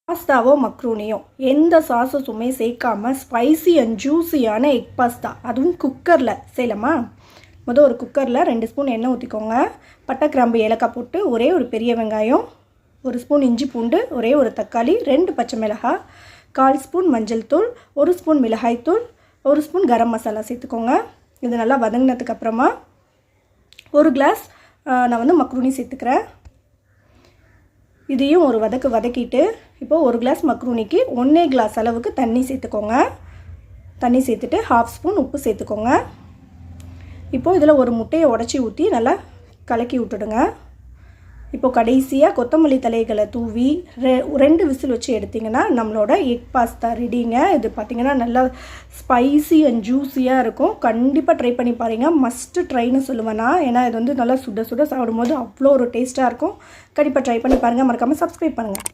பாஸ்தாவோ மக்ரூனியோ எந்த சாஸஸுமே சேர்க்காம spicy and ஜூஸியான egg pasta, அதுவும் குக்கரில் செய்யலாமா? ஒரு குக்கரில் 2 ஸ்பூன் எண்ணெய் ஊற்றிக்கோங்க. பட்டை, கிராம்பு, ஏலக்காய் போட்டு ஒரே ஒரு பெரிய வெங்காயம், 1 ஸ்பூன் இஞ்சி பூண்டு, ஒரே ஒரு தக்காளி, 2 பச்சை மிளகாய், 1/4 ஸ்பூன் மஞ்சள் தூள், 1 ஸ்பூன் மிளகாய் தூள், 1 ஸ்பூன் கரம் மசாலா சேர்த்துக்கோங்க. இது நல்லா வதங்கினதுக்கப்புறமா 1 கிளாஸ் நான் மக்ரூனி சேர்த்துக்கிறேன். இதையும் ஒரு வதக்கிட்டு இப்போது 1 கிளாஸ் மக்ரூனிக்கு 1 கிளாஸ் அளவுக்கு தண்ணி சேர்த்துக்கோங்க. தண்ணி சேர்த்துட்டு 1/2 ஸ்பூன் உப்பு சேர்த்துக்கோங்க. இப்போது இதில் ஒரு முட்டையை உடச்சி ஊற்றி நல்லா கலக்கி விட்டுடுங்க. இப்போது கடைசியாக கொத்தமல்லி தலைகளை தூவி 2 விசில் வச்சு எடுத்திங்கன்னா நம்மளோட எக் பாஸ்தா ரெடிங்க. இது பார்த்திங்கன்னா நல்லா ஸ்பைசி அண்ட் ஜூஸியாக இருக்கும். கண்டிப்பாக ட்ரை பண்ணி பாருங்கள். மஸ்ட்டு ட்ரைன்னு சொல்லுவேன் நான். ஏன்னா இது நல்லா சுட சுட சாப்பிடும்போது அவ்வளோ ஒரு டேஸ்ட்டாக இருக்கும். கண்டிப்பாக ட்ரை பண்ணி பாருங்கள். மறக்காமல் சப்ஸ்கிரைப் பண்ணுங்கள்.